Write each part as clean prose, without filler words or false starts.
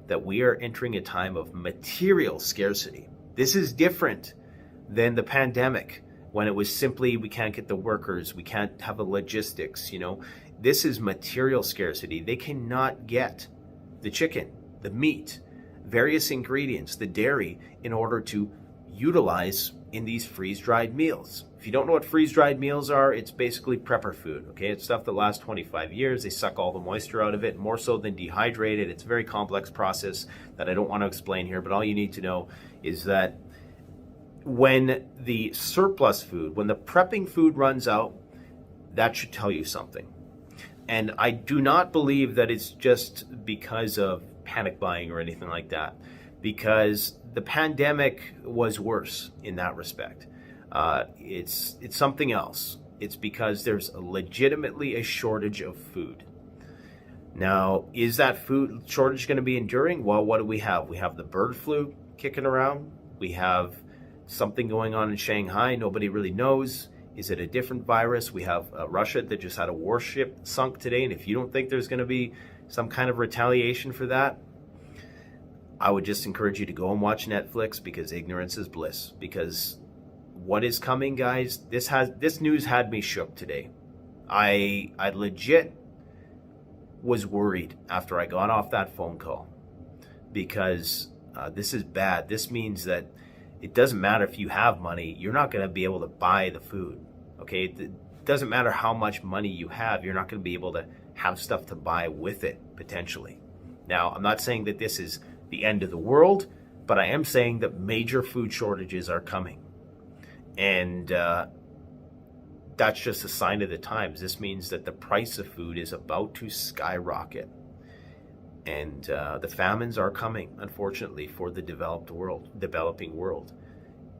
that we are entering a time of material scarcity. This is different than the pandemic, when it was simply we can't get the workers, we can't have the logistics, This is material scarcity. They cannot get the chicken, the meat, various ingredients, the dairy, in order to utilize in these freeze-dried meals. If you don't know what freeze-dried meals are, it's basically prepper food, okay? It's stuff that lasts 25 years. They suck all the moisture out of it, more so than dehydrated. It's a very complex process that I don't want to explain here, but all you need to know is that when the surplus food, when the prepping food runs out, that should tell you something. And I do not believe that it's just because of panic buying or anything like that, because the pandemic was worse in that respect. It's something else. It's because there's legitimately a shortage of food. Now, is that food shortage going to be enduring? Well, what do we have? We have the bird flu kicking around. We have something going on in Shanghai. Nobody really knows. Is it a different virus? We have Russia that just had a warship sunk today. And if you don't think there's going to be some kind of retaliation for that, I would just encourage you to go and watch Netflix, because ignorance is bliss. Because what is coming, guys, this news had me shook today. I legit was worried after I got off that phone call, because this is bad. This means that it doesn't matter if you have money, you're not going to be able to buy the food, okay? It doesn't matter how much money you have, you're not going to be able to have stuff to buy with it, potentially. Now, I'm not saying that this is the end of the world, but I am saying that major food shortages are coming. And that's just a sign of the times. This means that the price of food is about to skyrocket. And the famines are coming, unfortunately, for the developing world.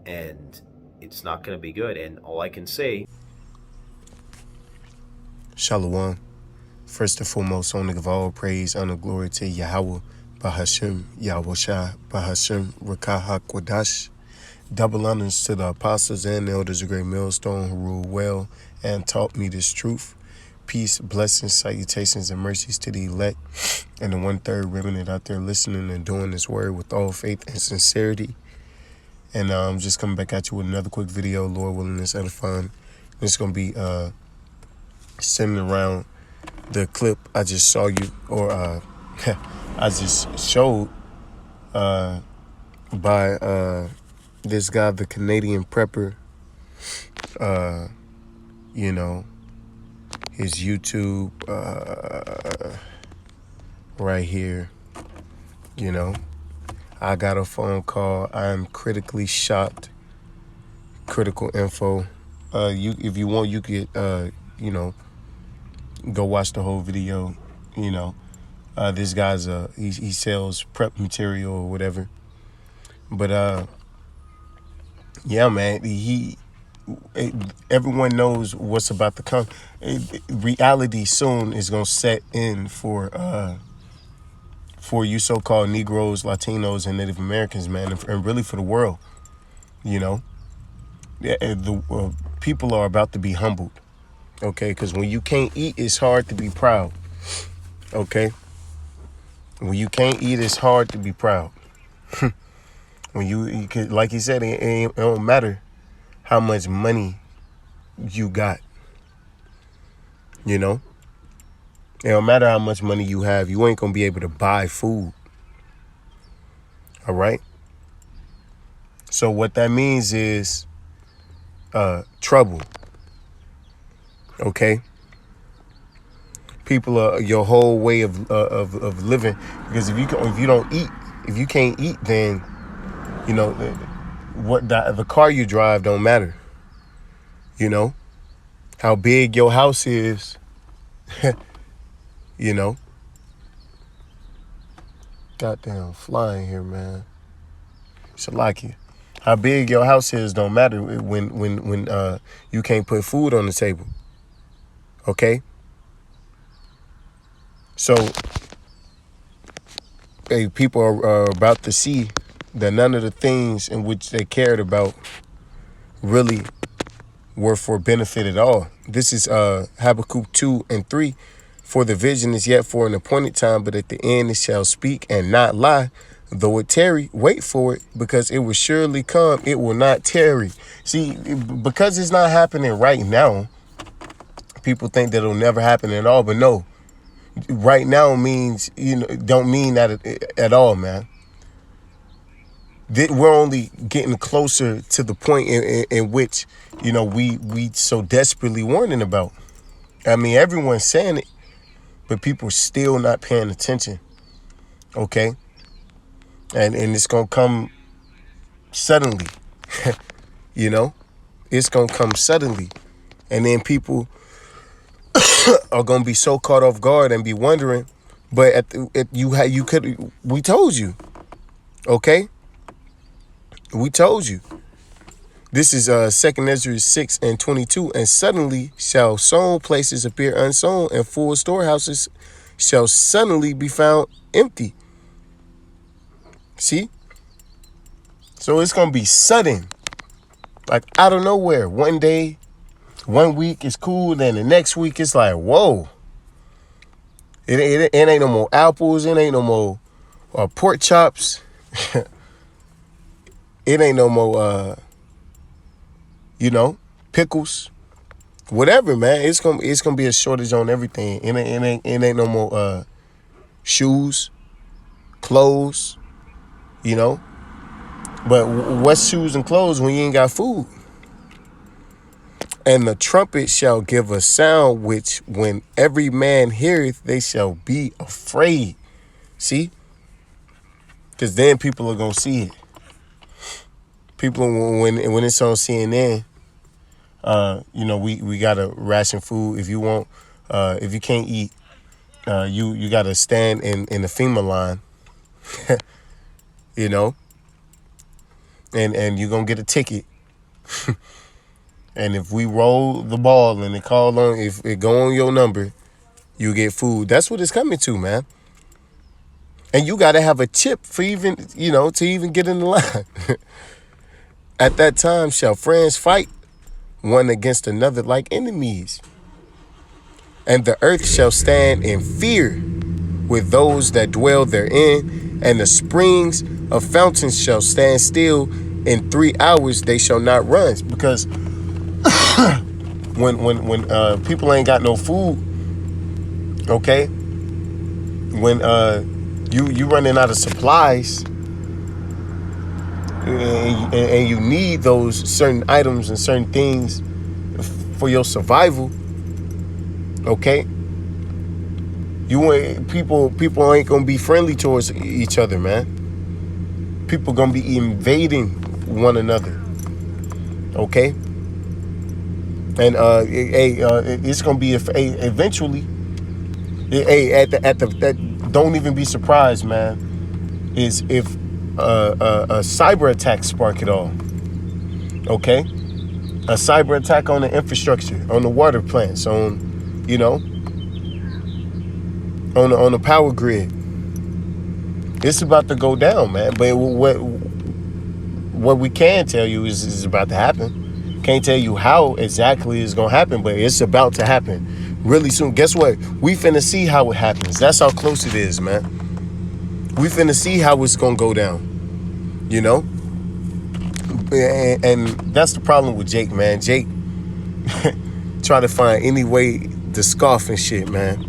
And it's not going to be good. And all I can say... Shalom. First and foremost, I want to give all praise, honor, glory to Yahweh, Bahashem, Yahushua, Bahashem, Rakah HaKodash. Double honors to the apostles and elders of Great Millstone who ruled well and taught me this truth. Peace, blessings, salutations, and mercies to the elect and the 1/3 remnant out there listening and doing this word with all faith and sincerity. And I'm just coming back at you with another quick video, Lord willing, this edifying. It's going to be sending around the clip I just saw you, or I just showed by this guy, the Canadian prepper, his YouTube right here. I got a phone call. I am critically shocked. Critical info. If you want, you could go watch the whole video. This guy's he sells prep material or whatever. But yeah, man, everyone knows what's about to come. Reality soon is gonna set in for you so-called Negroes, Latinos, and Native Americans, man, and really for the world. The people are about to be humbled, okay? Because when you can't eat, it's hard to be proud, okay? When you can't eat, it's hard to be proud. When you could, like he said, it don't matter how much money you got. It don't matter how much money you have. You ain't gonna be able to buy food. All right. So what that means is trouble. Okay. People are your whole way of living, because if you don't eat, if you can't eat, then what the car you drive don't matter. How big your house is. Goddamn flying here, man. Shalaki. How big your house is don't matter when you can't put food on the table. Okay? So people are about to see that none of the things in which they cared about really were for benefit at all. This is Habakkuk 2 and 3. For the vision is yet for an appointed time, but at the end it shall speak and not lie. Though it tarry, wait for it, because it will surely come. It will not tarry. See, because it's not happening right now, people think that it'll never happen at all. But no, right now means, don't mean that at all, man. We're only getting closer to the point in which, we so desperately warning about. I mean, everyone's saying it, but people are still not paying attention. Okay? And it's going to come suddenly. It's going to come suddenly. And then people are going to be so caught off guard and be wondering, but we told you. Okay? We told you. This is 2 Ezra 6:22. And suddenly shall sown places appear unsown, and full storehouses shall suddenly be found empty. See? So it's going to be sudden. Like out of nowhere. One day, 1 week is cool, then the next week it's like, whoa. It ain't no more apples. It ain't no more pork chops. It ain't no more, pickles, whatever, man. It's gonna be a shortage on everything. It ain't no more shoes, clothes, But what's shoes and clothes when you ain't got food? And the trumpet shall give a sound which, when every man heareth, they shall be afraid. See, because then people are gonna see it. People, when it's on CNN, we gotta ration food. If you want, if you can't eat, you gotta stand in the FEMA line, and you're gonna get a ticket. And if we roll the ball and if it go on your number, you get food. That's what it's coming to, man. And you gotta have a chip for even, to even get in the line. At that time shall friends fight one against another like enemies. And the earth shall stand in fear with those that dwell therein, and the springs of fountains shall stand still. In 3 hours they shall not run. Because when people ain't got no food, okay, when you running out of supplies, and you need those certain items and certain things for your survival, okay, people ain't gonna be friendly towards each other, man. People gonna be invading one another, okay. And it's gonna be eventually. Don't even be surprised, man. Is if a cyber attack spark it all, okay? A cyber attack on the infrastructure, on the water plants, on the power grid. It's about to go down, man. But what we can tell you is about to happen. Can't tell you how exactly it's gonna happen, but it's about to happen really soon. Guess what? We finna see how it happens. That's how close it is, man. We finna see how it's gonna go down, and that's the problem with Jake, man. Jake try to find any way to scoff and shit, man.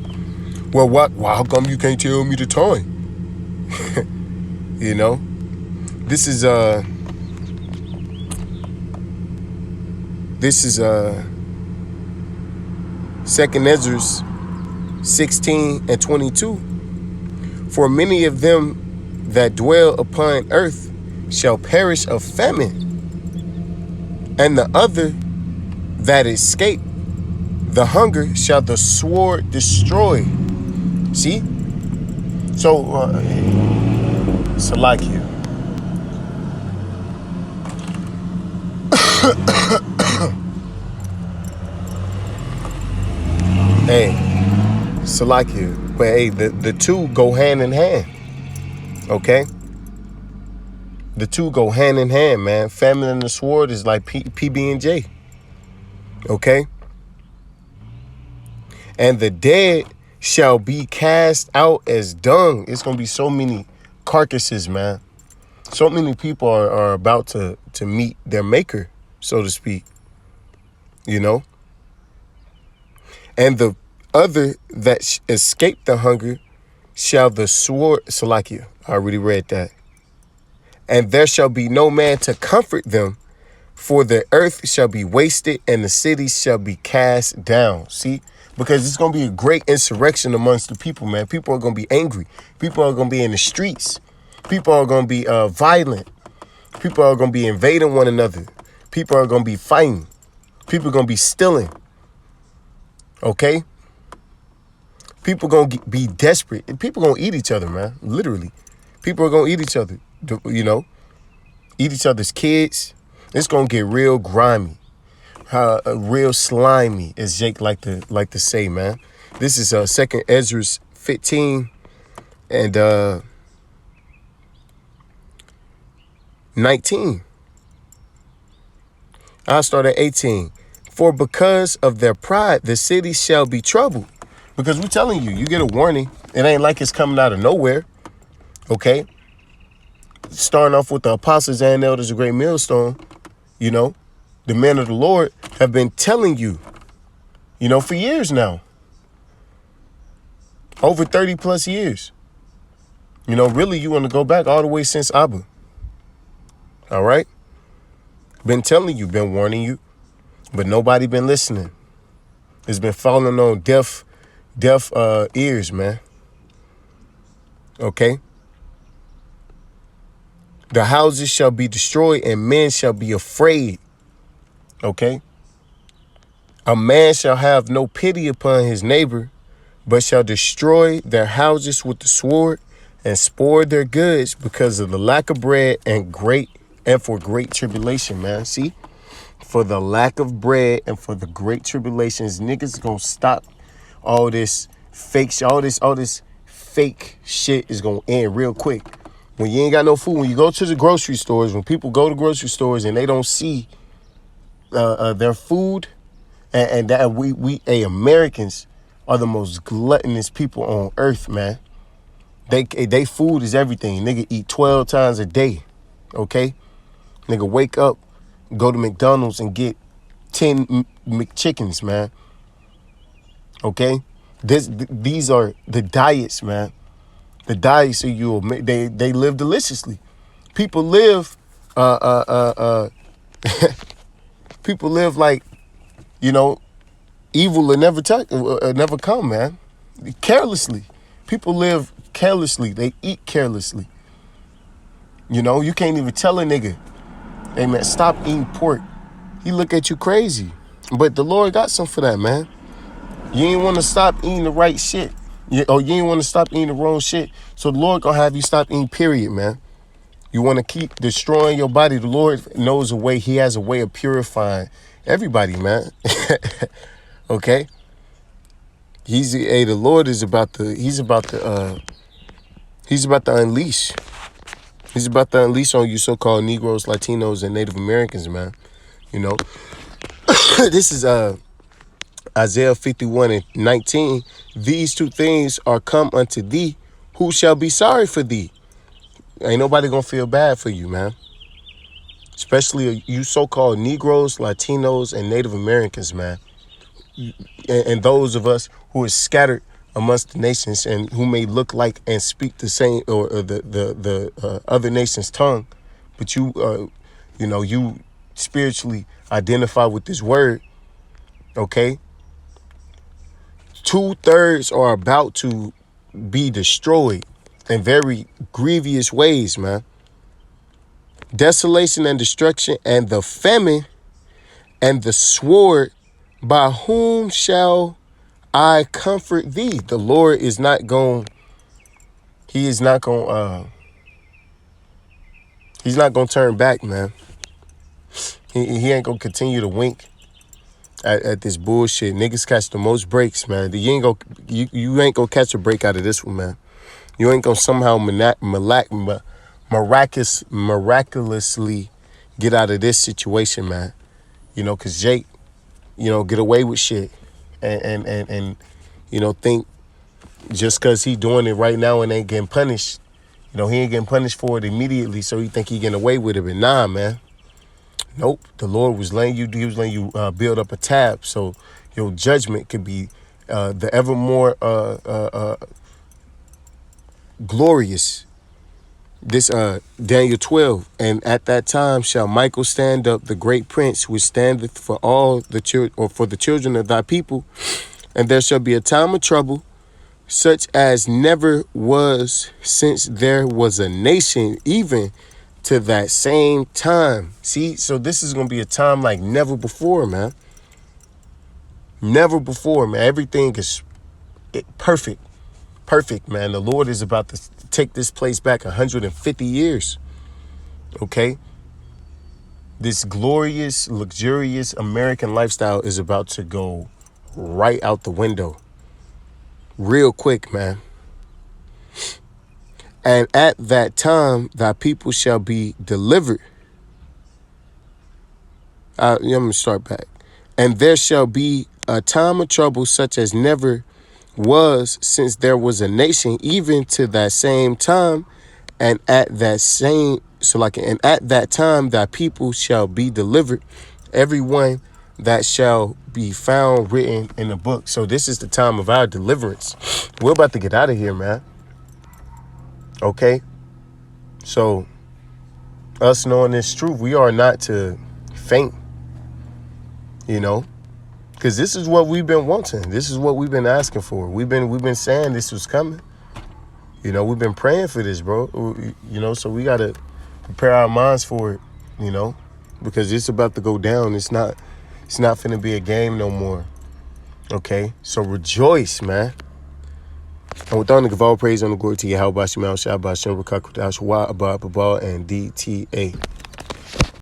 Well, what? Why? How come you can't tell me the time? This is 2 Ezra 16:22. For many of them that dwell upon earth shall perish of famine, and the other that escape the hunger shall the sword destroy. See? So, Salakia. Hey, Salakia. But hey, the two go hand in hand. Okay? The two go hand in hand, man. Famine and the sword is like PB&J. Okay? And the dead shall be cast out as dung. It's gonna be so many carcasses, man. So many people are about to meet their maker, so to speak. You know? And the other that escaped the hunger shall the sword, Salakia, I already read that. And there shall be no man to comfort them, for the earth shall be wasted and the cities shall be cast down. See? Because it's going to be a great insurrection amongst the people, man. People are going to be angry. People are going to be in the streets. People are going to be violent. People are going to be invading one another. People are going to be fighting. People are going to be stealing. Okay? People going to be desperate. People going to eat each other, man. Literally. People are going to eat each other, you know? Eat each other's kids. It's going to get real grimy. Real slimy, as Jake like to say, man. This is 2nd Ezra 15 and 19. I'll start at 18. For because of their pride, the city shall be troubled. Because we're telling you, you get a warning. It ain't like it's coming out of nowhere. Okay? Starting off with the apostles and elders of Great Millstone, you know, the men of the Lord have been telling you, you know, for years now. Over 30 plus years. You know, really, you want to go back all the way since Abba. All right? Been telling you, been warning you, but nobody been listening. It's been falling on deaf ears, man. Okay? The houses shall be destroyed and men shall be afraid. Okay? A man shall have no pity upon his neighbor, but shall destroy their houses with the sword and spoil their goods because of the lack of bread and for great tribulation, man. See? For the lack of bread and for the great tribulations, niggas gonna stop all this fake shit. All this fake shit is gonna end real quick. When you ain't got no food, when you go to the grocery stores, when people go to grocery stores and they don't see their food, and that we Americans are the most gluttonous people on earth, man. They food is everything. Nigga eat 12 times a day, okay? Nigga wake up, go to McDonald's and get 10 McChickens, man. Okay? These are the diets, man. The diets of you, they live deliciously. People live people live like, you know, evil will never come, man. Carelessly. People live carelessly. They eat carelessly. You know, you can't even tell a nigga, hey, man, stop eating pork. He look at you crazy. But the Lord got some for that, man. You ain't want to stop eating the right shit. You ain't want to stop eating the wrong shit. So the Lord gonna have you stop eating, period, man. You want to keep destroying your body. The Lord knows a way. He has a way of purifying everybody, man. Okay? The Lord is about to unleash. He's about to unleash on you so-called Negroes, Latinos, and Native Americans, man. You know? This is Isaiah 51 and 19. These two things are come unto thee. Who shall be sorry for thee? Ain't nobody gonna feel bad for you, man. Especially you so-called Negroes, Latinos, and Native Americans, man. And those of us who are scattered amongst the nations and who may look like and speak the same or the other nation's tongue, but you spiritually identify with this word, okay? 2/3 are about to be destroyed in very grievous ways, man. Desolation and destruction and the famine and the sword, by whom shall I comfort thee? The Lord is not going, he's not going to turn back, man. He ain't going to continue to wink at this bullshit. Niggas catch the most breaks, man. You ain't going to catch a break out of this one, man. You ain't going to somehow miraculously get out of this situation, man. You know, because Jake, you know, get away with shit and think Just because he doing it right now and ain't getting punished, he ain't getting punished for it immediately, so he think he getting away with it. But nah, man. Nope. The Lord was letting you build up a tab so your judgment could be the evermore glorious. This Daniel 12, and at that time shall Michael stand up, the great prince, which standeth for all the for the children of thy people, and there shall be a time of trouble, such as never was since there was a nation, even to that same time. See, so this is gonna be a time like never before, man. Never before, man. Everything is perfect. Perfect, man. The Lord is about to take this place back 150 years. Okay? This glorious, luxurious American lifestyle is about to go right out the window. Real quick, man. And at that time, thy people shall be delivered. I'm going to start back. And there shall be a time of trouble such as never was since there was a nation, even to that same time, and at that time thy people shall be delivered, everyone that shall be found written in the book. So this is the time of our deliverance. We're about to get out of here, man. Okay? So us knowing this truth, we are not to faint, because this is what we've been wanting. This is what we've been asking for. We've been saying this was coming. We've been praying for this, bro. So we got to prepare our minds for it, because it's about to go down. It's not finna be a game no more. Okay? So rejoice, man. And with all the give all praise and the glory to Yahweh, Bashim, Al Shah, Bashim, Rakakudash, Wa, Abba, Abba, and DTA.